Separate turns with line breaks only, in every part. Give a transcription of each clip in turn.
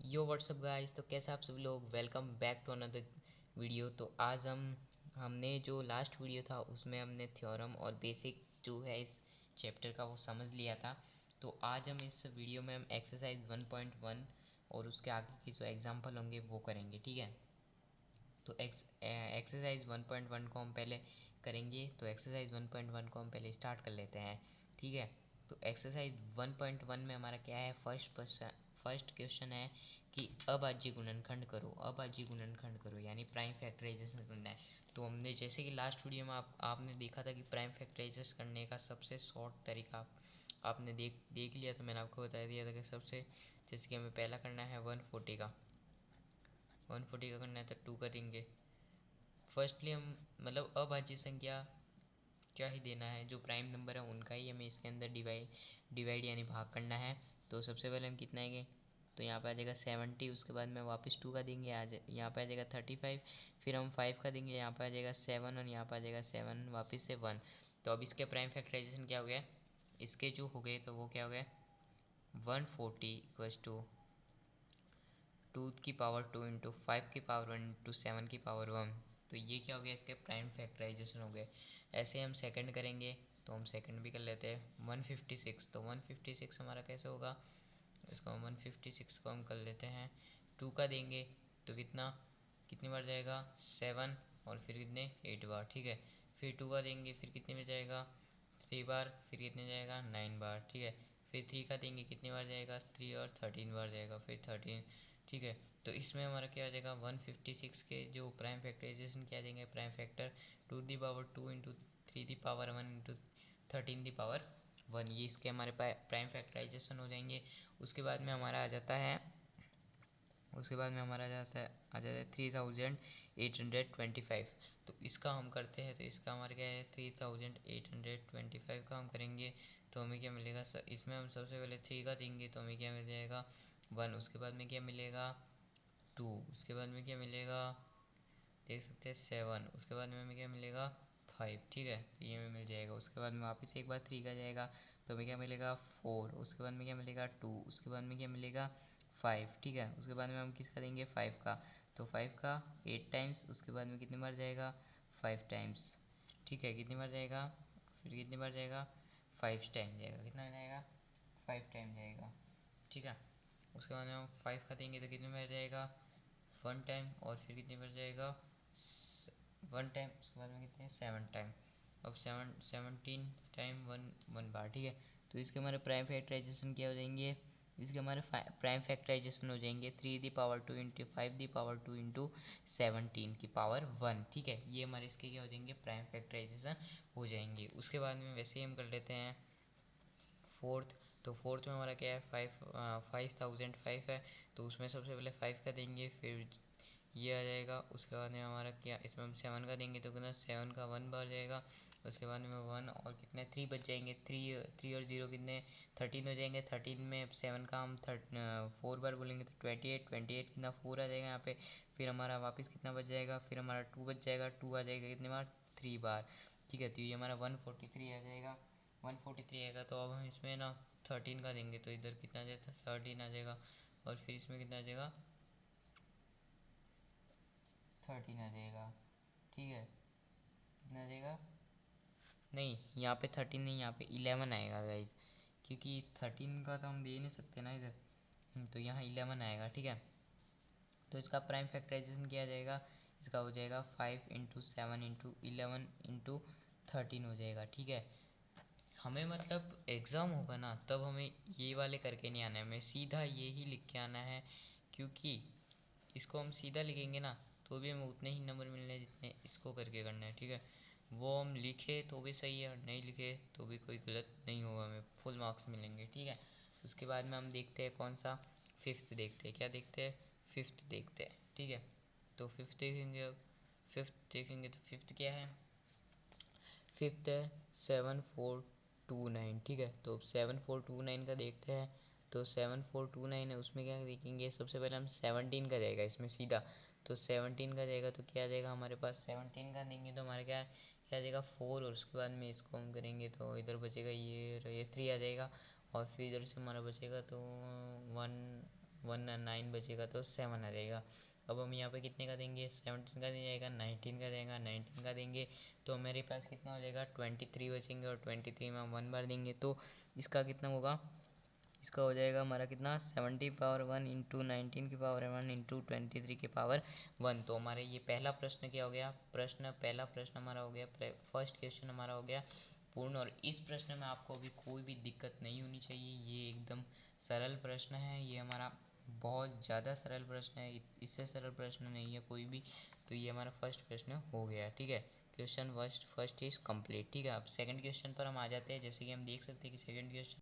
यो WhatsApp guys, तो कैसे आप सभी लोग, welcome back to another video. तो आज हमने जो लास्ट वीडियो था उसमें हमने थ्योरम और बेसिक जो है इस चैप्टर का वो समझ लिया था। तो आज हम इस वीडियो में हम एक्सरसाइज 1.1 और उसके आगे की जो एग्जांपल होंगे वो करेंगे, ठीक है। तो एक्सरसाइज 1.1 को हम पहले करेंगे। तो एक्सरसाइज 1.1 को हम पहले स्टार्ट कर लेते हैं, ठीक है। तो एक्सरसाइज 1.1 में हमारा क्या है, फर्स्ट क्वेश्चन है कि अभाज्य गुणनखंड करो। अभाज्य गुणनखंड करो यानी प्राइम फैक्टराइजेशन करना है। तो हमने जैसे कि लास्ट वीडियो में आपने देखा था कि प्राइम फैक्टराइजेशन करने का सबसे शॉर्ट तरीका आपने देख लिया। तो मैंने आपको बता दिया था कि सबसे, जैसे कि हमें पहला करना है 140 का। 140 का करना है तो 2 का देंगे। फर्स्टली हम मतलब अभाज्य संख्या क्या ही देना है, जो प्राइम नंबर है उनका ही हमें इसके अंदर डिवाइड यानी भाग करना है। तो सबसे पहले हम कितना आएंगे, तो यहाँ पे आ जाएगा 70। उसके बाद में वापस 2 का देंगे, यहाँ पे आ जाएगा 35। फिर हम 5 का देंगे, यहाँ पे आ जाएगा 7 और यहाँ पे आ जाएगा 7 वापस से 1। तो अब इसके प्राइम फैक्टराइजेशन क्या हो गया, इसके जो हो गए तो वो क्या हो गया, 140 इक्वल्स टू 2 की पावर 2 इंटू 5 की पावर 1 इंटू 7 की पावर 1। तो ये क्या हो गया, इसके प्राइम फैक्टराइजेशन हो गए। ऐसे हम सेकंड करेंगे, तो हम सेकंड भी कर लेते हैं 156। तो 156 हमारा कैसे होगा, इसको 156 को हम कर लेते हैं 2 का देंगे तो कितनी बार जाएगा 7 और फिर कितने 8 बार, ठीक है। फिर 2 का देंगे फिर कितने में जाएगा 3 बार, फिर कितने जाएगा 9 बार, ठीक है। फिर 3 का देंगे कितनी बार जाएगा 3 और 13 बार जाएगा, फिर 13, ठीक है। तो इसमें हमारा क्या आ जाएगा 156 के जो प्राइम फैक्टराइजेशन क्या देंगे, prime factor 2 the power 2 into 3 the power 1 into 13 the power 1। ये इसके हमारे प्राइम फैक्टराइजेशन हो जाएंगे। उसके बाद में हमारा आ जाता है, आ जाता है 3825। तो इसका हम करते हैं, तो इसका हमारा क्या है 3825 का हम करेंगे। तो हमें क्या मिलेगा सर, इसमें हम सबसे पहले 3 का देंगे तो हमें क्या मिल जाएगा 1। उसके बाद में क्या मिलेगा 2। उसके बाद में क्या मिलेगा, देख सकते हैं 7। उसके बाद में हमें क्या मिलेगा 5, ठीक है। तो ये हमें मिल जाएगा। उसके बाद में वापस एक बार 3 का जाएगा तो हमें क्या मिलेगा 4। उसके बाद में क्या मिलेगा 2। उसके बाद में क्या मिलेगा 5, ठीक है। उसके बाद में हम किसका देंगे 5 का, तो 5 का 8 टाइम्स। उसके बाद में कितनी बार जाएगा 5 टाइम्स, ठीक है। कितनी बार जाएगा, फिर कितनी बार जाएगा 5 टाइम जाएगा, कितना जाएगा 5 टाइम जाएगा, ठीक है। उसके बाद में हम 5 का देंगे तो कितनी बार जाएगा 1 टाइम और फिर कितनी बार जाएगा 1 टाइम। उसके बाद में कितने 7 टाइम। अब 17 टाइम 1 बार, ठीक है। तो इसके हमारे प्राइम फैक्टराइजेशन क्या हो जाएंगे, इसके हमारे प्राइम फैक्टराइजेशन हो जाएंगे 3 the power 2 into 5 the power 2 into 17 की पावर 1, ठीक है। ये हमारे इसके क्या हो जाएंगे, प्राइम फैक्टराइजेशन हो जाएंगे। उसके बाद में वैसे ही हम कर लेते हैं फोर्थ। तो फोर्थ में हमारा क्या है 5005 है। तो उसमें सबसे पहले 5 का देंगे, फिर ये आ जाएगा। उसके बाद में हमारा क्या, इसमें हम 7 का देंगे तो कितना 7 का 1 बार जाएगा। उसके बाद में 1 और कितने 3 बच जाएंगे, 3 और 0 कितने 13 हो जाएंगे। 13 में 7 का हम 4 बार बोलेंगे तो 28 कितना 4 आ जाएगा यहाँ पे। फिर हमारा वापस कितना बच जाएगा, फिर हमारा 2 बच जाएगा, 2 आ जाएगा कितने बार 3 बार, ठीक है। तो ये हमारा 143 आ जाएगा। 143 आएगा तो अब हम इसमें ना 13 का देंगे तो इधर कितना आ जाएगा 13 आ जाएगा। और फिर इसमें कितना आ जाएगा 13 आ जाएगा, ठीक है। कितना आ जाएगा, नहीं यहाँ पे 13 नहीं, यहाँ पे 11 आएगा गाइज, क्योंकि 13 का तो हम दे नहीं सकते ना इधर। तो यहाँ 11 आएगा, ठीक है। तो इसका प्राइम फैक्टराइजेशन क्या आ जाएगा, इसका हो जाएगा 5 इंटू 7 इंटू 11 इंटू 13 हो जाएगा, ठीक है। हमें मतलब एग्ज़ाम होगा ना तब हमें ये वाले करके नहीं आना है, हमें सीधा ये ही लिख के आना है। क्योंकि इसको हम सीधा लिखेंगे ना तो भी हमें उतने ही नंबर मिलने हैं जितने इसको करके करना है, ठीक है। वो हम लिखे तो भी सही है और नहीं लिखे तो भी कोई गलत नहीं होगा, हमें फुल मार्क्स मिलेंगे, ठीक है। उसके बाद में हम देखते हैं कौन सा, फिफ्थ देखते हैं। क्या देखते हैं, फिफ्थ देखते हैं, ठीक है। तो फिफ्थ देखेंगे, अब फिफ्थ देखेंगे तो फिफ्थ क्या है, फिफ्थ है 7429, ठीक है। तो 7429 का देखते हैं। तो 7429 है, उसमें क्या देखेंगे, सबसे पहले हम 17 का जाएगा इसमें सीधा। तो 17 का जाएगा तो क्या आ जाएगा हमारे पास, 17 का देंगे तो हमारे क्या आ जाएगा 4। और उसके बाद में इसको हम करेंगे तो इधर बचेगा ये 3 आ जाएगा। और फिर इधर से हमारा बचेगा तो 1 वन 9 बचेगा तो 7 आ जाएगा। अब हम यहाँ पे कितने का देंगे, 17 का दे जाएगा, 19 का देगा, 19 का देंगे तो मेरे पास कितना हो जाएगा, 23 बचेंगे और 23 में हम 1 बार देंगे तो इसका कितना होगा, इसका हो जाएगा हमारा कितना, 70 पावर 1 इंटू 19 की पावर 1 इंटू 23 की पावर 1। तो हमारे ये पहला प्रश्न क्या हो गया, पहला प्रश्न हमारा हो गया, फर्स्ट क्वेश्चन हमारा हो गया पूर्ण। और इस प्रश्न में आपको अभी कोई भी दिक्कत नहीं होनी चाहिए, ये एकदम सरल प्रश्न है, ये हमारा बहुत ज़्यादा सरल प्रश्न है, इससे सरल प्रश्न नहीं है कोई भी। तो ये हमारा फर्स्ट प्रश्न हो गया, ठीक है। क्वेश्चन फर्स्ट इज कंप्लीट, ठीक है। अब सेकंड क्वेश्चन पर हम आ जाते हैं। जैसे कि हम देख सकते हैं कि सेकंड क्वेश्चन,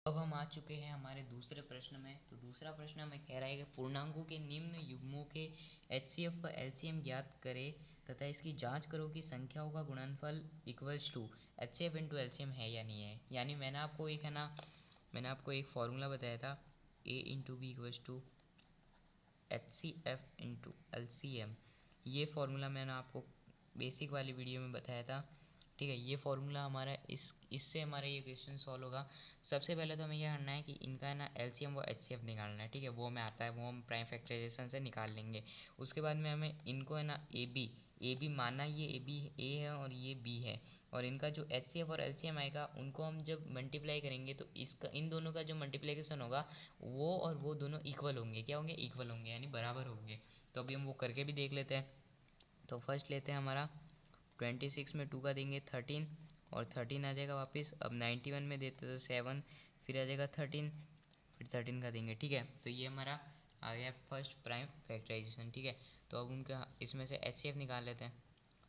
अब हम आ चुके हैं हमारे दूसरे प्रश्न में। तो दूसरा प्रश्न हमें कह रहा है कि पूर्णांकों के निम्न युग्मों के HCF का LCM ज्ञात करें तथा इसकी जांच करो कि संख्याओं का गुणनफल equals to HCF into LCM है या नहीं है। यानी मैंने आपको एक है ना, मैंने आपको एक फॉर्मूला बताया था, A into B equals to HCF into LCM। ये फॉर्मूला मैंने आपको बेसिक वाली वीडियो में बताया था, ठीक है। ये फॉर्मूला हमारा इससे हमारा ये क्वेश्चन सॉल्व होगा। सबसे पहले तो हमें यह करना है कि इनका है ना LCM व HCF निकालना है, ठीक है। वो हमें आता है, वो हम प्राइम फैक्टराइजेशन से निकाल लेंगे। उसके बाद में हमें इनको है ना ए बी मानना, ये ए है और ये बी है, और इनका जो HCF और LCM आएगा उनको हम जब मल्टीप्लाई करेंगे तो इसका इन दोनों का जो मल्टीप्लिकेशन होगा वो और वो दोनों इक्वल होंगे। क्या होंगे, इक्वल होंगे, यानी बराबर होंगे। तो अभी हम वो करके भी देख लेते हैं। तो फर्स्ट लेते हैं हमारा 26 में 2 का देंगे 13 और 13 आ जाएगा वापस। अब 91 में देते तो 7, फिर आ जाएगा 13, फिर 13 का देंगे, ठीक है। तो ये हमारा आ गया फर्स्ट प्राइम फैक्टराइजेशन, ठीक है। तो अब उनका इसमें से HCF निकाल लेते हैं।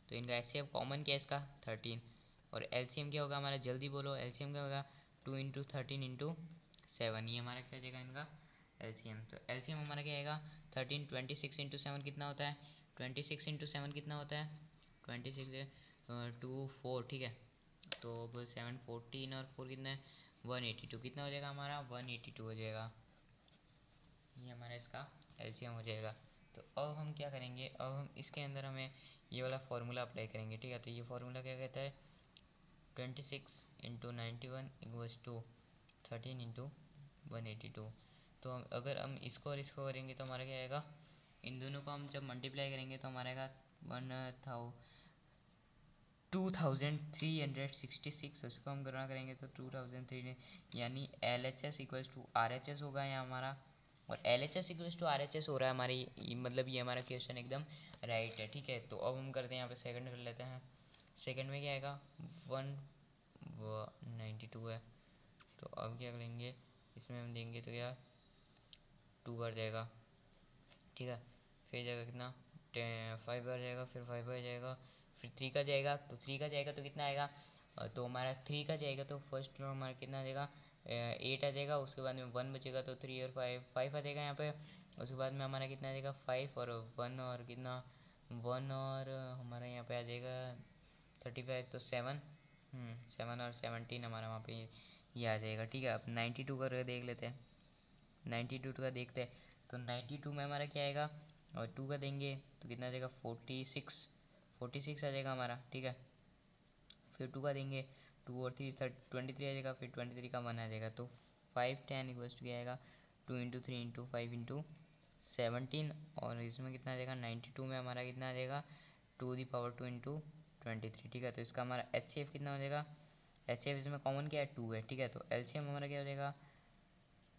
तो इनका HCF कॉमन क्या है इसका, 13, और LCM क्या होगा हमारा, जल्दी बोलो, LCM क्या होगा, 2 इंटू 13 इंटू 7, ये हमारा क्या जाएगा इनका LCM। तो LCM हमारा क्या आएगा 13, 26 इंटू 7 कितना होता है, 26 इंटू 7 कितना होता है, 26 2 4, ठीक है। तो अब 7 14 और 4 कितना है, 182, कितना हो जाएगा हमारा 182 हो जाएगा, ये हमारा इसका LCM हो जाएगा। तो अब हम क्या करेंगे, अब हम इसके अंदर हमें ये वाला फार्मूला अप्लाई करेंगे, ठीक है। तो ये फार्मूला क्या कहता है, 26 इंटू 91 इक्वल्स टू 13 इंटू 182। तो हम अगर हम इसको और इसको करेंगे तो हमारा क्या आएगा, इन दोनों को हम जब मल्टीप्लाई करेंगे तो हमारा आएगा 2366। उसको हम गणना करेंगे तो 2003, यानी LHS इक्वल्स टू RHS होगा यहाँ हमारा, और LHS इक्वल्स टू RHS हो रहा है हमारी, मतलब ये हमारा क्वेश्चन एकदम राइट है, ठीक है। तो अब हम करते हैं यहाँ पे सेकंड कर लेते हैं। सेकंड में क्या आएगा 192 है। तो अब क्या करेंगे, इसमें हम देंगे तो क्या 2 बार जाएगा, ठीक है। फिर जाएगा कितना 5 बार जाएगा, फिर 5 बार जाएगा, फिर 3 का जाएगा, तो 3 का जाएगा तो कितना आएगा, तो हमारा 3 का जाएगा तो फर्स्ट में हमारा कितना आ जाएगा 8 आ जाएगा। उसके बाद में 1 बचेगा तो 3 और 5 आ जाएगा यहाँ पे। उसके बाद में हमारा कितना आ जाएगा 5 और 1 और कितना 1 और हमारा यहाँ पे आ जाएगा 35, तो 7, 7 और 17 हमारा वहाँ पे ये आ जाएगा, ठीक है। अब 92 करके देख लेते हैं, 92 का देखते हैं। तो 92 में हमारा क्या आएगा, और 2 का देंगे तो कितना आ जाएगा 46 आ जाएगा हमारा, ठीक है। फिर 2 का देंगे, 2 और 3 23 आ जाएगा, फिर 23 का 1 आ जाएगा। तो 5 10 इक्वल्स टू क्या आएगा 2 इंटू 3 इंटू 5 इंटू 17, और इसमें कितना आ जाएगा 92 में हमारा कितना आ जाएगा 2 दी पावर 2 इंटू 23, ठीक है। तो इसका हमारा HCF कितना हो जाएगा, HCF इसमें कॉमन क्या है 2 है, ठीक है। तो LCM हमारा क्या हो जाएगा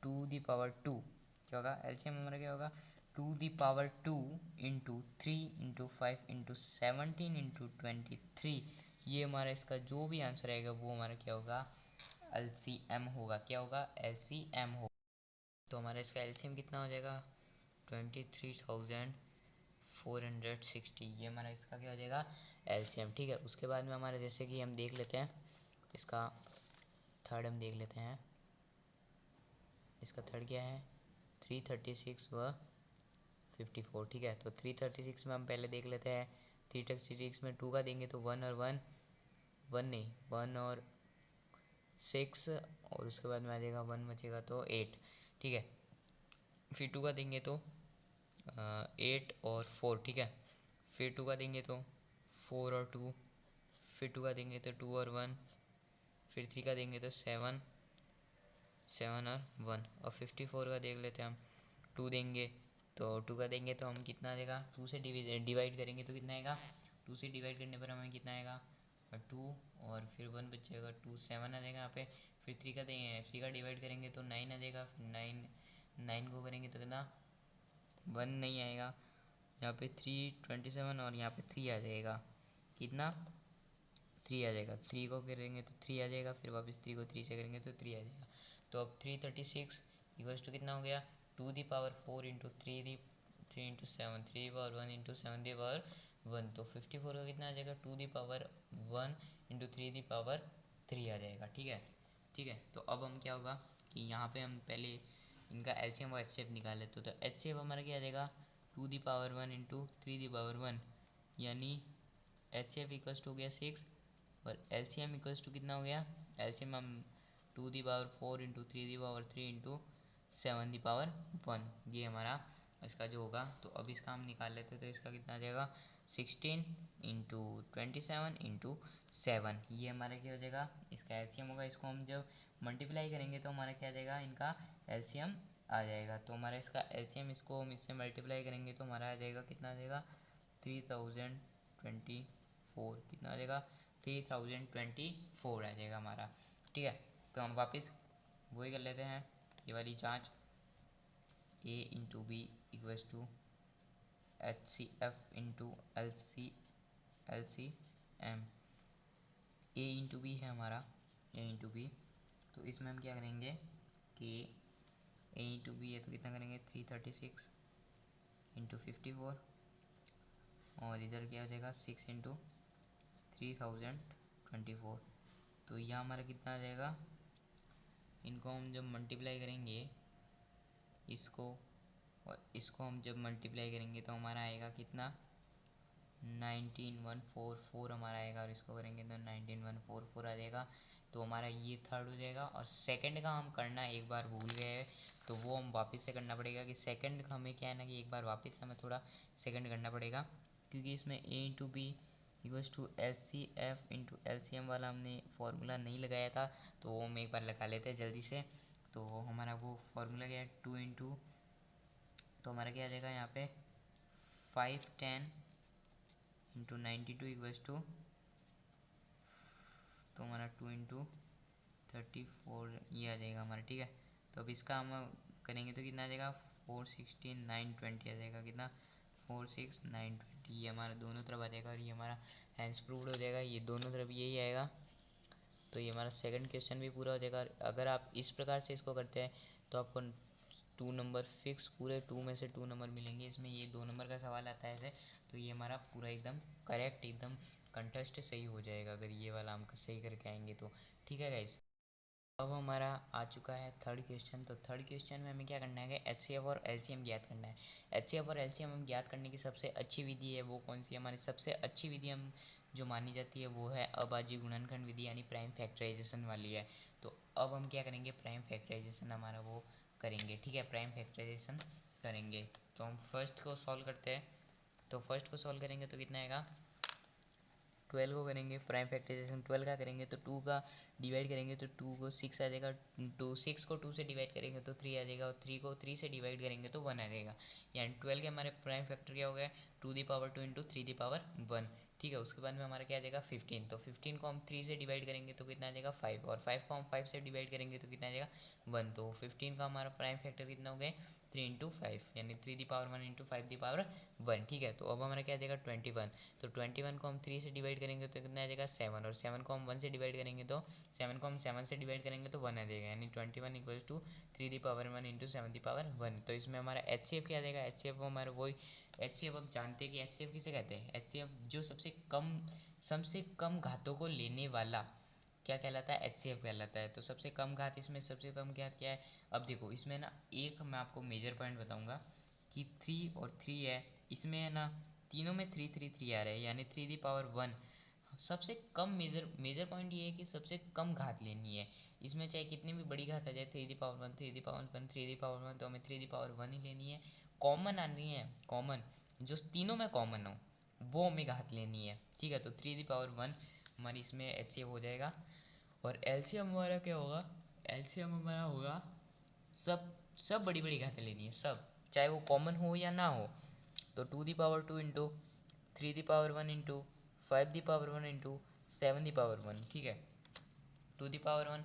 2 दी पावर 2, क्या होगा LCM हमारा क्या होगा 2 the power 2 into 3 into 5 into 17 into 23। ये हमारा इसका जो भी आंसर आएगा वो हमारा क्या होगा LCM होगा, क्या होगा LCM होगा। तो हमारा इसका LCM कितना हो जाएगा 23,460, ये हमारा इसका क्या हो जाएगा LCM, ठीक है। उसके बाद में हमारा जैसे कि हम देख लेते हैं इसका थर्ड, हम देख लेते हैं इसका थर्ड क्या है 336 व 54, ठीक है। तो 336 में हम पहले देख लेते हैं, 336 में 2 का देंगे तो 1 और 1, 1 नहीं 1 और 6, और उसके बाद में आ जाएगा 1 बचेगा तो 8, ठीक है। फिर 2 का देंगे तो 8 और 4, ठीक है। फिर 2 का देंगे तो 4 और 2, फिर 2 का देंगे तो 2 और 1, फिर 3 का देंगे तो 7 7 और 1, और 54 का देख लेते हैं हम, 2 देंगे, तो 2 का देंगे तो हम कितना देगा, 2 से डिवाइड करेंगे तो कितना आएगा, 2 से डिवाइड करने पर हमें कितना आएगा 2, और फिर 1 बचेगा 2, 7 आ जाएगा यहाँ पे। फिर 3 का देंगे, 3 का डिवाइड करेंगे तो 9 आ जाएगा, फिर 9 को करेंगे तो कितना 1 नहीं आएगा, यहाँ पे 3 27 और यहाँ पे 3 आ जाएगा, कितना 3 आ जाएगा। 3 को करेंगे तो 3 आ जाएगा, फिर वापस 3 को 3 से करेंगे तो 3 आ जाएगा। तो अब 336 इक्वल्स टू कितना हो गया, 2 the power 4 into three into seven, 3 the power 1 into 7 the power 1, तो 54 का कितना आ जाएगा, 2 दी पावर 1 इंटू 3 दी पावर 3 आ जाएगा। ठीक है, ठीक है। तो अब हम क्या होगा कि यहाँ पे हम पहले इनका एलसीएम और एचसीएफ निकाल लेते, तो एचसीएफ हमारा क्या आ जाएगा, 2 दी पावर 1 इंटू 3 दी पावर 1, यानी एचसीएफ इक्वल्स टू हो गया 6, और एलसीएम इक्वल्स टू कितना हो गया, एलसीएम हम 2 the power 4 into 3 the power 3 into 7 the power 1, ये हमारा इसका जो होगा। तो अब इसका हम निकाल लेते हैं, तो इसका कितना आ जाएगा 16 इंटू 27 इंटू 7, ये हमारा क्या हो जाएगा, इसका एलसीएम होगा। इसको हम जब मल्टीप्लाई करेंगे तो हमारा क्या आ जाएगा, इनका एलसीएम आ जाएगा। तो हमारा इसका एलसीएम, इसको हम इससे मल्टीप्लाई करेंगे तो हमारा आ जाएगा, कितना आ जाएगा 3024, कितना आ जाएगा 3024 आ जाएगा हमारा। ठीक है, तो हम वापस वही कर लेते हैं, ये वाली जांच, a into B equals to H C F into L C M, A into B है हमारा, ए इंटू बी। तो इसमें हम क्या करेंगे कि ए इंटू बी है तो कितना करेंगे 336 इंटू 54, और इधर क्या हो जाएगा 6 इंटू 3024। तो यह हमारा कितना आ जाएगा, इनको हम जब मल्टीप्लाई करेंगे, इसको और इसको हम जब मल्टीप्लाई करेंगे तो हमारा आएगा कितना 19144 हमारा आएगा, और इसको करेंगे तो 19144 आ जाएगा। तो हमारा ये थर्ड हो जाएगा। और सेकंड का हम करना एक बार भूल गए, तो वो हम वापस से करना पड़ेगा कि सेकंड हमें क्या है ना कि एक बार वापस से हमें थोड़ा सेकंड करना पड़ेगा, क्योंकि इसमें A into B equals to H C F into L C M वाला हमने फार्मूला नहीं लगाया था, तो वो हम एक बार लगा लेते हैं जल्दी से। तो हमारा वो फार्मूला क्या है 2 इंटू, तो हमारा क्या आ जाएगा यहाँ पे 510 इंटू 92 इक्वल्स टू, तो हमारा 2 इंटू 34 ये आ जाएगा हमारा। ठीक है, तो अब इसका हम करेंगे तो कितना आ जाएगा 416 920 आ जाएगा, कितना 46920, ये हमारा दोनों तरफ आ जाएगा, और ये हमारा हैंस प्रूव्ड हो जाएगा, ये दोनों तरफ यही आएगा। तो ये हमारा सेकंड क्वेश्चन भी पूरा हो जाएगा। अगर आप इस प्रकार से इसको करते हैं तो आपको 2 नंबर फिक्स, पूरे 2 में से 2 नंबर मिलेंगे। इसमें ये 2 नंबर का सवाल आता है ऐसे, तो ये हमारा पूरा एकदम करेक्ट, एकदम कंटेस्ट सही हो जाएगा अगर ये वाला हम सही करके आएंगे तो। ठीक है गाइस, अब हमारा आ चुका है थर्ड क्वेश्चन। तो थर्ड क्वेश्चन में हमें क्या करना है, एच सी एफ और एल सी एम ज्ञात करना है। एच सी एफ और एल सी एम हम ज्ञात करने की सबसे अच्छी विधि है वो कौन सी है, हमारी सबसे अच्छी विधि हम जो मानी जाती है वो है अभाज्य गुणनखंड विधि, यानी प्राइम फैक्टराइजेशन वाली है। तो अब हम क्या करेंगे, प्राइम फैक्टराइजेशन हमारा वो करेंगे। ठीक है, प्राइम फैक्टराइजेशन करेंगे। तो हम फर्स्ट को सॉल्व करते हैं, तो फर्स्ट को सॉल्व करेंगे तो कितना आएगा, 12 को करेंगे प्राइम फैक्टराइजेशन, 12 का करेंगे तो 2 का डिवाइड करेंगे तो 2 को 6 आ जाएगा, 6 को 2 से डिवाइड करेंगे तो 3 आ जाएगा, और 3 को 3 से डिवाइड करेंगे तो 1 आ जाएगा। यानी 12 के हमारे प्राइम फैक्टर क्या हो गया 2 the power 2 into 3 the power 1। ठीक है, उसके बाद में हमारा क्या आ जाएगा 15, तो 15 को हम 3 से डिवाइड करेंगे तो कितना आ जाएगा 5, और 5 को हम 5 से डिवाइड करेंगे तो कितना आ जाएगा 1। तो 15 का हमारा प्राइम फैक्टर कितना हो गया 3 इंटू 5, यानी 3 the power 1 into 5 the power 1। ठीक है, तो अब हमारा क्या आ जाएगा 21, तो 21 को हम 3 से डिवाइड करेंगे तो कितना आ जाएगा 7, और 7 को हम 1 से डिवाइड करेंगे तो 7 को हम 7 से डिवाइड करेंगे तो 1 आ जाएगा, यानी 21 equals to 3 the power 1 into 7 the power 1। तो इसमें हमारा एच सी एफ क्या आ जाएगा, एच सी एफ हमारा वही एच सी एफ अब जानते हैं कि एच सी एफ किसे कहते हैं, एच सी एफ जो सबसे कम घातों को लेने वाला क्या कहलाता है, एच सी एफ कहलाता है। तो सबसे कम घात, इसमें सबसे कम घात क्या है, अब देखो इसमें ना एक मैं आपको मेजर पॉइंट बताऊंगा कि 3 और 3 है, इसमें है ना तीनों में 3 आ रहे हैं, यानी 3 दी पावर 1 सबसे कम। मेजर पॉइंट ये है कि सबसे कम घात लेनी है, इसमें चाहे कितनी भी बड़ी घात आ जाए 3 the power 1 3 the power 1 3 the power 1, तो हमें 3 दी पावर 1 ही लेनी है। कॉमन आनी है, कॉमन जो तीनों में कॉमन हो वो हमें घात लेनी है। ठीक है, तो 3 दी पावर 1 हमारी इसमें एच सी एफ हो जाएगा। और एलसीएम हमारा क्या होगा, एलसीएम हमारा होगा सब सब बड़ी बड़ी घातें लेनी है, सब चाहे वो कॉमन हो या ना हो। तो 2 the power 2 into 3 the power 1 into 5 the power 1 into 7 the power 1, ठीक है। 2 दी power 1,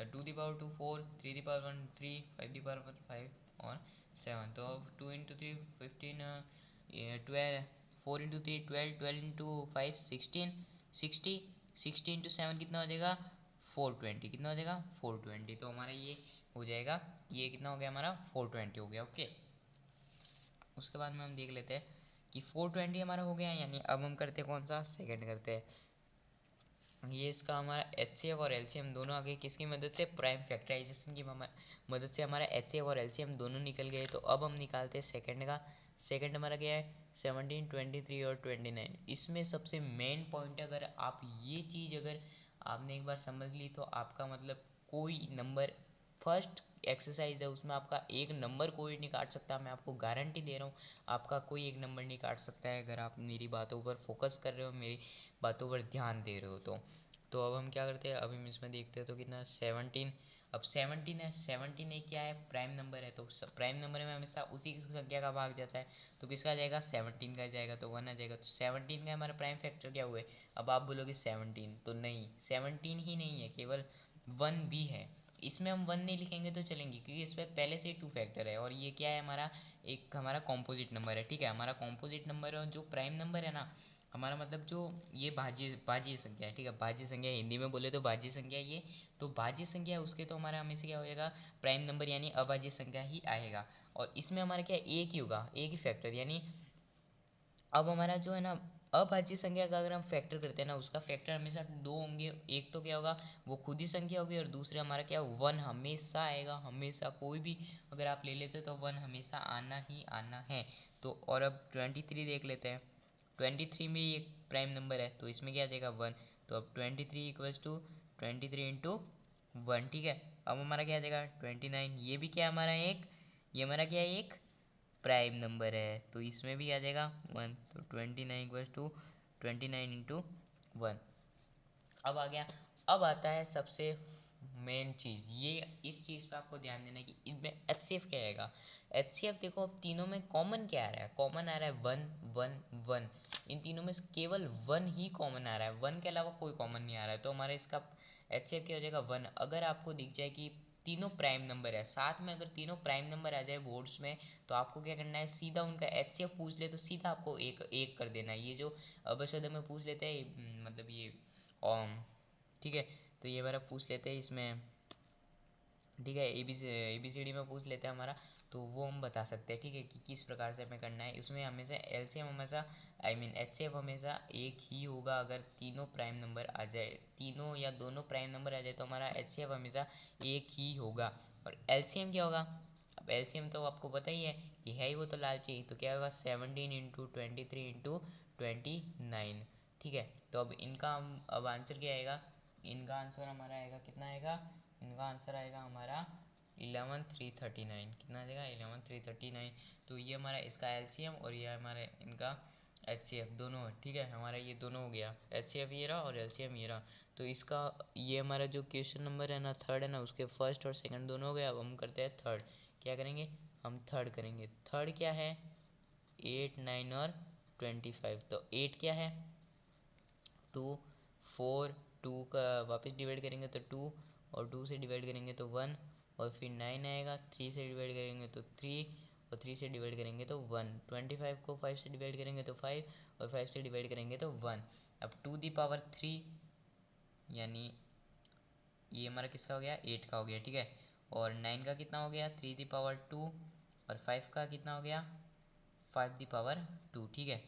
2 the power 2 4, 3 the power 1 3, 5 the power 1 5 और 7। तो अब 2 इंटू 3 15, 12, 4 इंटू 3 12, 12 इंटू 5 16, 60, 60 इंटू 7 कितना हो जाएगा 420, कितना हो जाएगा 420। तो हमारा ये हो जाएगा, ये कितना हो गया हमारा 420 हो गया, ओके। उसके बाद में हम देख लेते हैं कि 420 हमारा हो गया, यानी अब हम करते हैं कौन सा, सेकंड करते हैं। ये इसका हमारा एचसीएफ और एलसीएम दोनों आ गए, किसकी मदद से, प्राइम फैक्टराइजेशन की मदद से हमारा एचसीएफ और एलसीएम दोनों निकल गए। तो अब हम निकालते हैं सेकंड का। सेकंड हमारा क्या है 17, 23 और 29। इसमें सबसे मेन पॉइंट, अगर आप ये चीज़ अगर आपने एक बार समझ ली तो आपका मतलब कोई नंबर, फर्स्ट एक्सरसाइज है उसमें आपका एक नंबर कोई नहीं काट सकता, मैं आपको गारंटी दे रहा हूँ। आपका कोई एक नंबर नहीं काट सकता है अगर आप मेरी बातों पर फोकस कर रहे हो, मेरी बातों पर ध्यान दे रहे हो तो अब हम क्या करते हैं, अब हम इसमें देखते हैं तो कितना 17। अब 17 है, 17 एक क्या है, प्राइम नंबर है। तो प्राइम नंबर में हमेशा उसी की संख्या का भाग जाता है, तो किसका आ जाएगा 17 का जाएगा, तो 1 आ जाएगा। तो 17 का हमारा प्राइम फैक्टर क्या हुआ है। अब आप बोलोगे 17, तो नहीं 17 ही नहीं है, केवल 1 भी है। इसमें हम 1 नहीं लिखेंगे तो चलेंगे, क्योंकि इस पर पहले से ही 2 फैक्टर है, और ये क्या है हमारा, एक हमारा कॉम्पोजिट नंबर है, ठीक है। हमारा कॉम्पोजिट नंबर है, और जो प्राइम नंबर है ना हमारा, मतलब जो ये भाज्य संख्या है, ठीक है। भाज्य संख्या हिंदी में बोले तो भाज्य संख्या ये, तो भाज्य संख्या है उसके, तो हमारा हमेशा क्या हो जाएगा प्राइम नंबर, यानी अभाज्य संख्या ही आएगा। और इसमें हमारा क्या एक ही होगा, एक ही फैक्टर, यानी अब हमारा जो है ना अभाज्य संख्या का अगर हम फैक्टर करते हैं ना, उसका फैक्टर हमेशा दो होंगे। एक तो क्या होगा वो खुद ही संख्या होगी, और दूसरे हमारा क्या 1 हमेशा आएगा, हमेशा कोई भी अगर आप ले लेते हो तो 1 हमेशा आना ही आना है। तो और अब 23 देख लेते हैं। 23 में एक प्राइम नंबर है, तो इसमें क्या आ जाएगा 1। तो अब 23 = 23 इंटू 23 इंटू 1, ठीक है। अब हमारा क्या आ जाएगा 29, ये भी क्या हमारा एक, ये हमारा क्या है एक प्राइम नंबर है, तो इसमें भी आ जाएगा 1। तो 29 = 29 इंटू 1। अब आ गया, अब आता है सबसे मेन चीज़, ये इस चीज़ पे आपको ध्यान देना है कि इनमें एचसीएफ क्या आएगा। एचसीएफ देखो, अब तीनों में कॉमन क्या आ रहा है, कॉमन आ रहा है 1 1 1। इन तीनों में से केवल 1 ही कॉमन आ रहा है, 1 के अलावा कोई कॉमन नहीं आ रहा है। तो हमारा इसका एचसीएफ क्या हो जाएगा 1। अगर आपको दिख जाए कि तीनों प्राइम नंबर है साथ में, अगर तीनों प्राइम नंबर आ जाए बोर्ड्स में, तो आपको क्या करना है, सीधा उनका एचसीएफ पूछ ले तो सीधा आपको एक एक कर देना है। ये जो अबशद में पूछ लेते हैं, मतलब ये ठीक है। तो ये हमारा पूछ लेते हैं इसमें, ठीक है। एबीसीडी में पूछ लेते हैं हमारा, तो वो हम बता सकते हैं, ठीक है, कि किस प्रकार से हमें करना है। इसमें हमेशा एलसीएम हमेशा, आई मीन एचसीएफ हमेशा एक ही होगा। अगर तीनों प्राइम नंबर आ जाए, तीनों या दोनों प्राइम नंबर आ जाए, तो हमारा एचसीएफ हमेशा एक ही होगा। और एलसीएम क्या होगा, अब एलसीएम तो आपको पता ही है कि है ही वो तो लालची, तो क्या होगा 17 × 23 × 29, ठीक है। तो अब इनका हम अब आंसर क्या आएगा, इनका आंसर हमारा आएगा कितना आएगा, इनका आंसर आएगा हमारा 11339, कितना आ जाएगा 11339। तो ये हमारा इसका एलसीएम और ये हमारा इनका एचसीएफ दोनों है, ठीक है। हमारा ये दोनों हो गया, एचसीएफ ये रहा और एलसीएम ये रहा। तो इसका ये हमारा जो क्वेश्चन नंबर है ना थर्ड है ना, उसके फर्स्ट और सेकंड दोनों हो गया। अब हम करते हैं थर्ड, क्या करेंगे हम थर्ड करेंगे। थर्ड क्या है 8 9 और 25। तो 8 क्या है 2 4, 2 का वापस डिवाइड करेंगे तो 2, और 2 से डिवाइड करेंगे तो 1, और फिर 9 आएगा, 3 से डिवाइड करेंगे तो 3, और 3 से डिवाइड करेंगे तो 1। 25 को 5 से डिवाइड करेंगे तो 5, और 5 से डिवाइड करेंगे तो 1। अब 2 दी पावर 3, यानी ये हमारा किसका हो गया 8 का हो गया, ठीक है। और 9 का कितना हो गया 3 दी पावर 2, और 5 का कितना हो गया 5 दी पावर 2, ठीक है।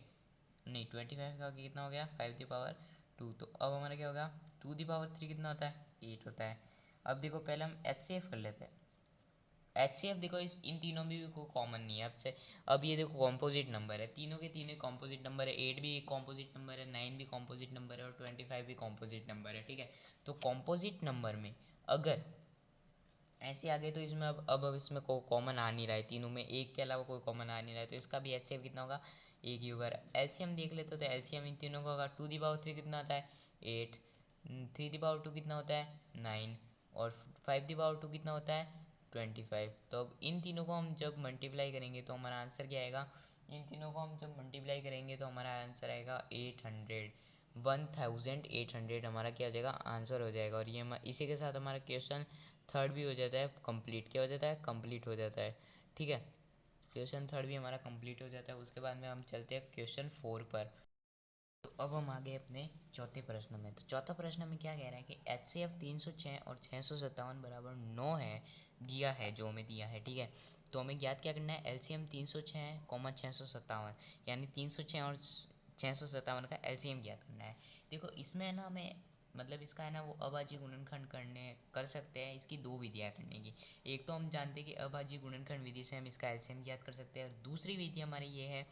नहीं 25 का कितना हो गया 5 दी पावर 2। तो अब हमारा क्या होगा 2 दी पावर 3 कितना होता है 8 होता है। अब देखो पहले हम एचसीएफ कर लेते हैं। एचसीएफ देखो इन तीनों में भी कोई कॉमन नहीं है। अब ये देखो कॉम्पोजिट नंबर है, तीनों के तीनों कॉम्पोजिट नंबर है। 8 भी एक कॉम्पोजिट नंबर है, 9 भी कॉम्पोजिट नंबर है, और 25 भी कॉम्पोजिट नंबर है, ठीक है। तो कॉम्पोजिट नंबर में अगर ऐसे आ गए तो इसमें अब इसमें कोई कॉमन आ नहीं रहा है, तीनों में एक के अलावा कोई कॉमन आ नहीं रहा है, तो इसका भी एचसीएफ कितना होगा एक ही होगा। एलसीएम देख लेते हो तो एलसीएम इन तीनों का होगा 2 दी पावर 3 कितना होता है 8, 3 दी पावर 2 कितना होता है 9, और 5 दी पावर 2 कितना होता है 25। तो अब इन तीनों को हम जब मल्टीप्लाई करेंगे तो हमारा आंसर क्या आएगा, इन तीनों को हम जब मल्टीप्लाई करेंगे तो हमारा आंसर आएगा 800, 1800 हमारा क्या हो जाएगा, आंसर हो जाएगा। और ये इसी के साथ हमारा क्वेश्चन थर्ड भी हो जाता है कंप्लीट। क्या हो जाता है, कंप्लीट हो जाता है। ठीक है, क्वेश्चन थर्ड भी हमारा कंप्लीट हो जाता है। उसके बाद में हम चलते हैं क्वेश्चन फोर पर। तो अब हम आगे अपने चौथे प्रश्न में। तो चौथा प्रश्न में क्या कह रहा है कि एच सी एफ 306 और 657 बराबर 9 है, दिया है, जो हमें दिया है। ठीक है, तो हमें ज्ञात क्या करना है, एलसीएम 306 कॉमा 657, यानी 306 और 657 का एलसीएम ज्ञात करना है। देखो इसमें है ना, हमें मतलब इसका है ना वो अभाज्य गुणनखंड कर सकते हैं। इसकी दो विधियां करने की, एक तो हम जानते हैं कि अभाज्य गुणनखंड विधि से हम इसका एलसीएम ज्ञात कर सकते हैं, और दूसरी विधि हमारी ये है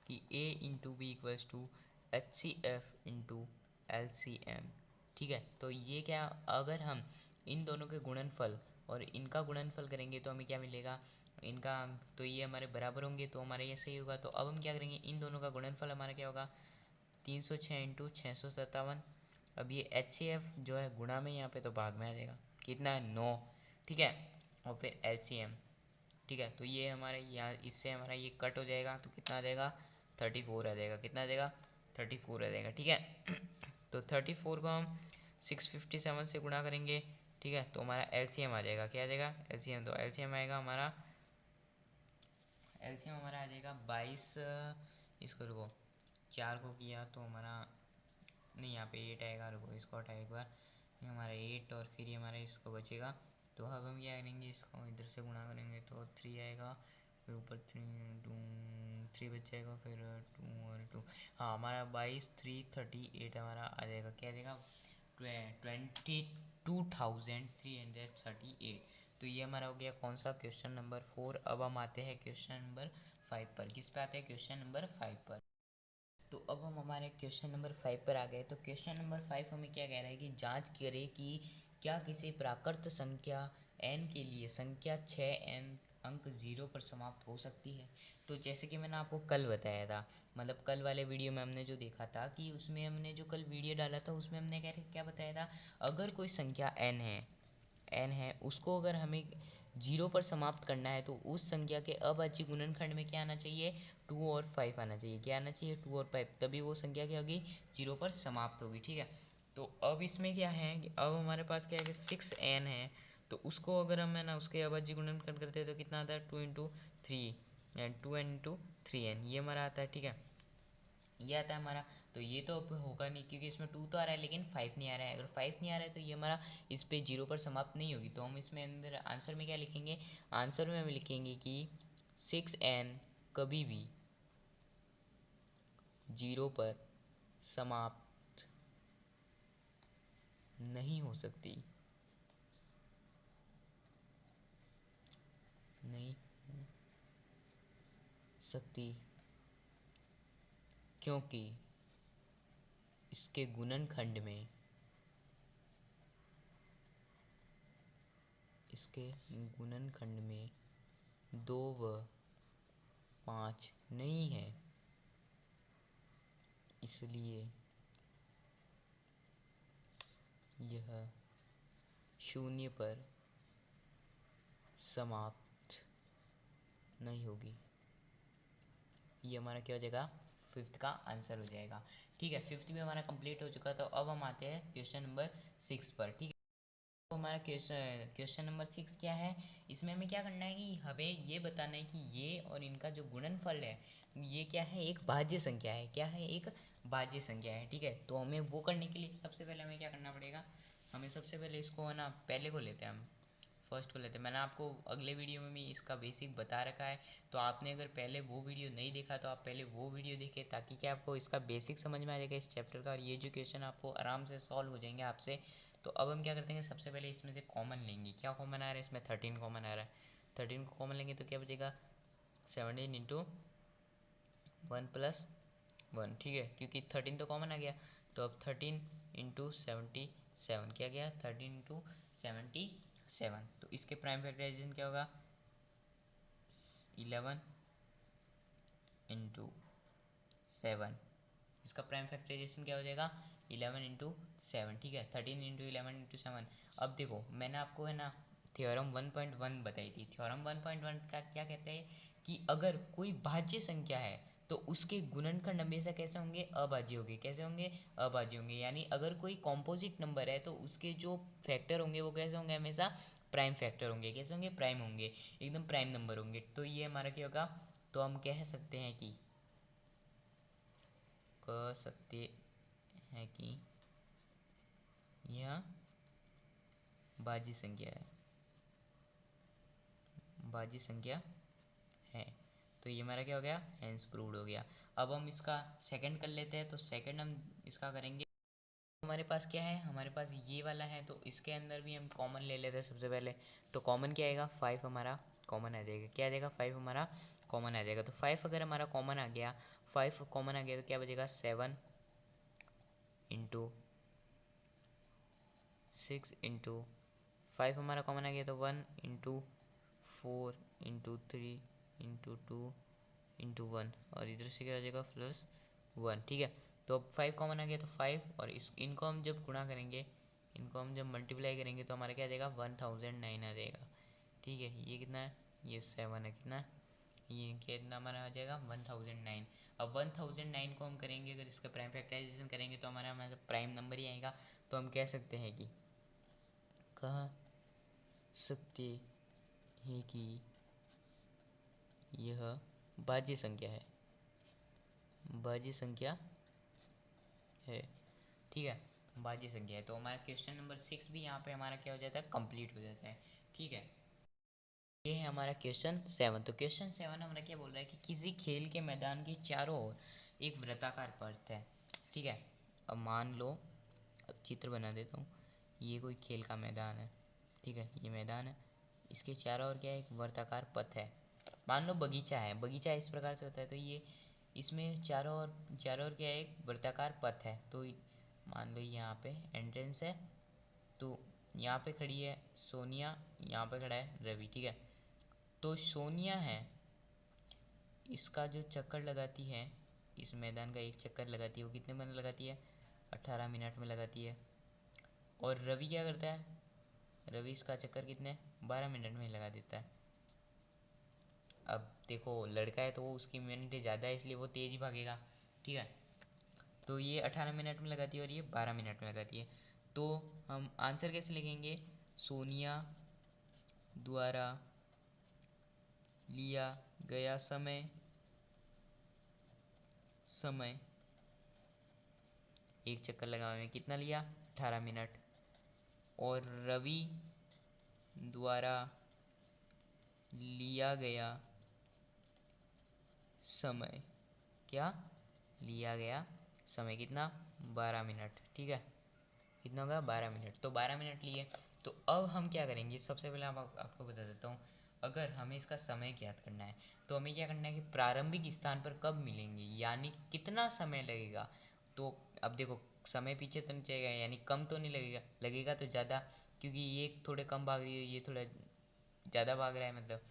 कि a into B equals to H C F into L C M. ठीक है, तो ये क्या, अगर हम इन दोनों के गुणनफल और इनका गुणनफल करेंगे तो हमें क्या मिलेगा, इनका, तो ये हमारे बराबर होंगे, तो हमारा ये सही होगा। तो अब हम क्या करेंगे, इन दोनों का गुणनफल हमारा क्या होगा, 306 इंटू 657। अब ये एच सी एफ जो है गुणा में, यहाँ पे तो भाग में आ जाएगा, कितना है 9। ठीक है, और फिर एल सी एम। ठीक है, तो ये हमारे यहाँ इससे हमारा ये कट हो जाएगा, तो कितना आ जाएगा, 34 आ जाएगा। कितना आ जाएगा, 34 आ जाएगा। ठीक है, तो 34 को हम 657 से गुणा करेंगे। ठीक है, तो हमारा एलसीएम आ जाएगा, क्या आ जाएगा, एलसीएम। तो एलसीएम आएगा हमारा, एलसीएम हमारा आ जाएगा 22। इसको रुको, 4 को किया तो हमारा, नहीं यहाँ पे 8 आएगा, रुको इसको हटाए एक बार, ये हमारा 8 और फिर ये हमारा इसको बचेगा। तो अब हम क्या करेंगे, इसको इधर से गुणा करेंगे तो 3 आएगा, फिर ऊपर 3 बच जाएगा, फिर 2 और 2, हाँ हमारा 22 3 38 हमारा आ जाएगा। क्या आ जाएगा, 22,338। तो ये हमारा हो गया कौन सा, क्वेश्चन नंबर 4। अब हम आते हैं क्वेश्चन नंबर 5 पर। किस पे आते हैं, क्वेश्चन नंबर 5 पर। तो अब हम हमारे क्वेश्चन नंबर 5 पर आ गए। तो क्वेश्चन नंबर 5 हमें क्या कह रहा है कि जांच करें कि क्या किसी प्राकृत संख्या n के लिए संख्या 6n अंक 0 पर समाप्त हो सकती है। तो जैसे कि मैंने आपको कल बताया था, मतलब कल वाले वीडियो में हमने जो देखा था, कि उसमें हमने जो कल वीडियो डाला था उसमें हमने क्या बताया था, अगर कोई संख्या n है उसको अगर हमें 0 पर समाप्त करना है तो उस संख्या के अभाज्य गुणनखंड में क्या आना चाहिए, 2 और 5 आना चाहिए। क्या आना चाहिए, 2 और 5, तभी वो संख्या क्या होगी, 0 पर समाप्त होगी। ठीक है, तो अब इसमें क्या है कि अब हमारे पास क्या है कि 6n है, तो उसको अगर हम है ना उसके अभाज्य गुणनखंड करते हैं तो कितना आता है, 2 into 3 and 2n into 3n, ये हमारा आता है। ठीक है, ये आता है हमारा। तो ये तो अब होगा नहीं क्योंकि इसमें 2 तो आ रहा है लेकिन 5 नहीं आ रहा है। अगर 5 नहीं आ रहा है तो ये हमारा इस पे 0 पर समाप्त नहीं होगी। तो हम इसमें अंदर आंसर में क्या लिखेंगे, आंसर में हम लिखेंगे कि 6n कभी भी 0 पर समाप्त नहीं हो सकती, नहीं हो सकती, क्योंकि इसके गुणनखंड में, इसके गुणनखंड में 2 व 5 नहीं है, इसलिए यह शून्य पर समाप्त नहीं होगी। ये हमारा क्या हो जाएगा, फिफ्थ का आंसर हो जाएगा। ठीक है, फिफ्थ भी हमारा कंप्लीट हो चुका। तो अब हम आते हैं क्वेश्चन नंबर 6 पर। ठीक है, तो हमारा क्वेश्चन नंबर 6 क्या है, इसमें हमें क्या करना है कि हमें ये बताना है कि ये और इनका जो गुणनफल है, ये क्या है, एक भाज्य संख्या है। क्या है, एक भाज्य संख्या है। ठीक है, तो हमें वो करने के लिए सबसे पहले हमें क्या करना पड़ेगा, हमें सबसे पहले इसको है ना, पहले को लेते हैं हम, फर्स्ट को लेते हैं। मैंने आपको अगले वीडियो में भी इसका बेसिक बता रखा है, तो आपने अगर पहले वो वीडियो नहीं देखा तो आप पहले वो वीडियो देखें, ताकि क्या आपको इसका बेसिक समझ में आ जाएगा इस चैप्टर का, और ये जो क्वेश्चन आपको आराम से सॉल्व हो जाएंगे आपसे। तो अब हम क्या करते हैं, सबसे पहले इसमें से कॉमन लेंगे। क्या कॉमन आ रहा है, इसमें 13 कॉमन आ रहा है। 13 को कॉमन लेंगे तो क्या बचेगा, 17 इंटू 1 + 1। ठीक है, क्योंकि 13 तो कॉमन आ गया, तो अब 13 इंटू 77 क्या गया, 13 इंटू 77। तो इसके प्राइम फैक्टराइजेशन क्या होगा, 11 इंटू 7। इसका प्राइम फैक्टराइजेशन क्या हो जाएगा, 11 इंटू 7। ठीक है, 13 इंटू 11 इंटू 7। अब देखो मैंने आपको है ना थ्योरम 1.1 बताई थी। थ्योरम 1.1 का क्या कहते हैं कि अगर कोई भाज्य संख्या है तो उसके गुणनखंड हमेशा कैसे होंगे, अभाज्य होंगे। कैसे होंगे, अभाज्य होंगे। यानी अगर कोई कॉम्पोजिट नंबर है तो उसके जो फैक्टर होंगे वो कैसे होंगे, हमेशा प्राइम फैक्टर होंगे। कैसे होंगे, प्राइम होंगे, एकदम प्राइम नंबर होंगे। तो ये हमारा क्या होगा, तो हम कह सकते हैं कि यह भाज्य संख्या है, भाज्य संख्या है। तो ये हमारा क्या हो गया, हेंस प्रूव्ड हो गया। अब हम इसका सेकंड कर लेते हैं। तो सेकंड हम इसका करेंगे, हमारे पास क्या है, हमारे पास ये वाला है। तो इसके अंदर भी हम कॉमन ले लेते हैं सबसे पहले। तो कॉमन क्या आएगा, 5 हमारा कॉमन आ जाएगा। क्या आ जाएगा, 5 हमारा कॉमन आ जाएगा। तो 5 अगर हमारा कॉमन आ गया, 5 कॉमन आ गया तो क्या बचेगा, 7 इंटू 6 इंटू 5 हमारा कॉमन आ गया। तो 1 इंटू 4 इंटू 3 इंटू 2 इंटू 1, और इधर से क्या आ जाएगा, +1। ठीक है, तो अब 5 कॉमन आ गया तो 5, और इनको हम जब गुणा करेंगे, इनको हम जब मल्टीप्लाई करेंगे तो हमारा क्या आ जाएगा, 1009 आ जाएगा। ठीक है, ये कितना है, ये 7 है। कितना, ये कितना हमारा आ जाएगा, 1009। अब 1009 को हम करेंगे, अगर इसका प्राइम फैक्टराइजेशन करेंगे तो हमारा हमारा प्राइम नंबर ही आएगा। तो हम कह सकते हैं कि कह सकते हैं कि यह भाज्य संख्या है, भाज्य संख्या है। ठीक है, भाज्य संख्या है। तो हमारा क्वेश्चन नंबर 6 भी यहाँ पे हमारा क्या हो जाता है, कंप्लीट हो जाता है। ठीक है, ये है हमारा क्वेश्चन 7। तो क्वेश्चन 7 हमारा क्या बोल रहा है कि किसी खेल के मैदान के चारों ओर एक वृत्ताकार पथ है। ठीक है, अब मान लो, अब चित्र बना देता हूँ। ये कोई खेल का मैदान है। ठीक है, ये मैदान है, इसके चारों ओर क्या है, एक वर्ताकार पथ है। मान लो बगीचा है, बगीचा इस प्रकार से होता है। तो ये इसमें चारों ओर क्या है, एक वर्ताकार पथ है। तो मान लो यहाँ पे एंट्रेंस है, तो यहाँ पे खड़ी है सोनिया, यहाँ पे खड़ा है रवि। ठीक है, तो सोनिया है, इसका जो चक्कर लगाती है, इस मैदान का एक चक्कर लगाती है, वो कितने मिनट लगाती है, 18 मिनट में लगाती है। और रवि क्या करता है, रवि इसका चक्कर कितने, 12 मिनट में लगा देता है। अब देखो लड़का है तो वो उसकी मिनट ज़्यादा है, इसलिए वो तेज ही भागेगा। ठीक है, तो ये 18 मिनट में लगाती है और ये 12 मिनट में लगाती है। तो हम आंसर कैसे लिखेंगे, सोनिया द्वारा लिया गया समय, समय एक चक्कर लगाने में कितना लिया, 18 मिनट। और रवि द्वारा लिया गया समय, क्या लिया गया समय, कितना, 12 मिनट। ठीक है, कितना होगा, 12 मिनट। तो 12 मिनट लिए। तो अब हम क्या करेंगे, सबसे पहले आपको बता देता हूँ। अगर हमें इसका समय ज्ञात करना है तो हमें क्या करना है कि प्रारंभिक स्थान पर कब मिलेंगे, यानी कितना समय लगेगा। तो अब देखो, समय पीछे तो नहीं जाएगा, यानी कम तो नहीं लगेगा, लगेगा तो ज़्यादा, क्योंकि ये थोड़े कम भाग रही है, ये थोड़ा ज़्यादा भाग रहा है मतलब।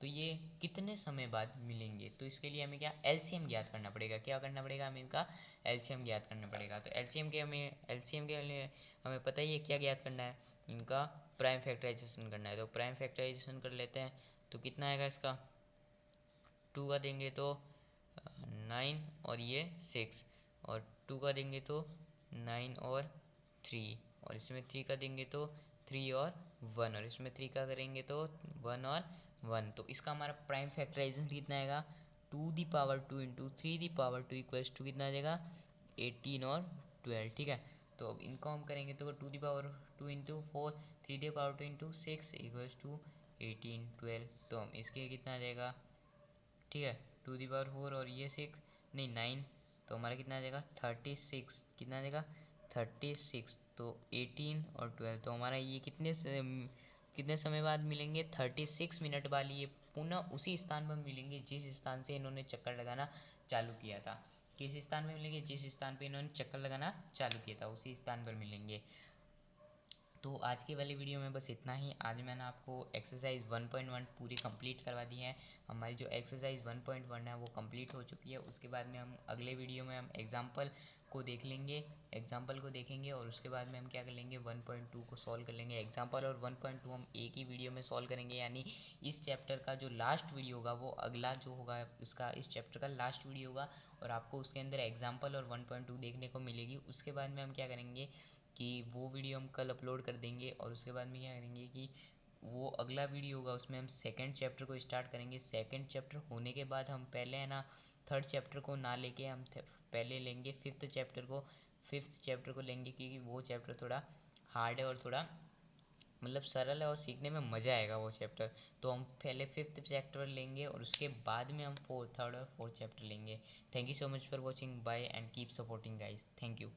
तो ये कितने समय बाद मिलेंगे, तो इसके लिए हमें क्या, एलसीएम ज्ञात करना पड़ेगा। क्या करना पड़ेगा, हमें इनका एलसीएम ज्ञात करना पड़ेगा। तो एलसीएम के लिए हमें पता ही है क्या ज्ञात करना है, इनका प्राइम फैक्टराइजेशन करना है। तो प्राइम फैक्टराइजेशन कर लेते हैं। तो कितना आएगा इसका, 2 का देंगे तो 9 और ये 6, और 2 का देंगे तो 9 और 3, और इसमें 3 का देंगे तो 3 और 1, और इसमें 3 का करेंगे तो 1 और 1। तो इसका हमारा प्राइम फैक्टराइजेशन कितना आएगा, 2 इंटू 3 इक्वल्स टू कितना आ जाएगा, 18 और 12। ठीक है, तो अब इनको हम करेंगे तो 2 इंटू 4, 3 इंटू 6 इक्वल्स टू 18 12। तो हम इसके कितना आ जाएगा, ठीक है, 2 दी पावर 4 और ये 6, नहीं 9, तो हमारा कितना आ जाएगा, 36। कितना आ जाएगा, 36। तो 18 और 12, तो हमारा ये कितने समय बाद मिलेंगे, 36 मिनट बाद ये पुनः उसी स्थान पर मिलेंगे जिस स्थान से इन्होंने चक्कर लगाना चालू किया था। किस स्थान पर मिलेंगे, जिस स्थान पर इन्होंने चक्कर लगाना चालू किया था उसी स्थान पर मिलेंगे। तो आज की वाली वीडियो में बस इतना ही। आज मैंने आपको एक्सरसाइज 1.1 पूरी कंप्लीट करवा दी है। हमारी जो एक्सरसाइज 1.1 है वो कंप्लीट हो चुकी है। उसके बाद में हम अगले वीडियो में हम एग्जाम्पल को देख लेंगे, एग्जाम्पल को देखेंगे और उसके बाद में हम क्या कर लेंगे 1.2 को सॉल्व कर लेंगे। एग्जाम्पल और 1.2 हम एक ही वीडियो में सॉल्व करेंगे, यानी इस चैप्टर का जो लास्ट वीडियो होगा वो अगला जो होगा उसका इस चैप्टर का लास्ट वीडियो होगा और आपको उसके अंदर एग्जाम्पल और 1.2 देखने को मिलेगी। उसके बाद में हम क्या करेंगे कि वो वीडियो हम कल अपलोड कर देंगे और उसके बाद में क्या करेंगे कि वो अगला वीडियो होगा उसमें हम सेकंड चैप्टर को स्टार्ट करेंगे। सेकंड चैप्टर होने के बाद हम पहले है ना थर्ड चैप्टर को ना लेके हम पहले लेंगे फिफ्थ चैप्टर को लेंगे, क्योंकि वो चैप्टर थोड़ा हार्ड है और थोड़ा मतलब सरल है और सीखने में मज़ा आएगा वो चैप्टर। तो हम पहले फिफ्थ चैप्टर लेंगे और उसके बाद में हम थर्ड और फोर्थ चैप्टर लेंगे। Thank you so much for watching, bye and keep supporting guys, thank you.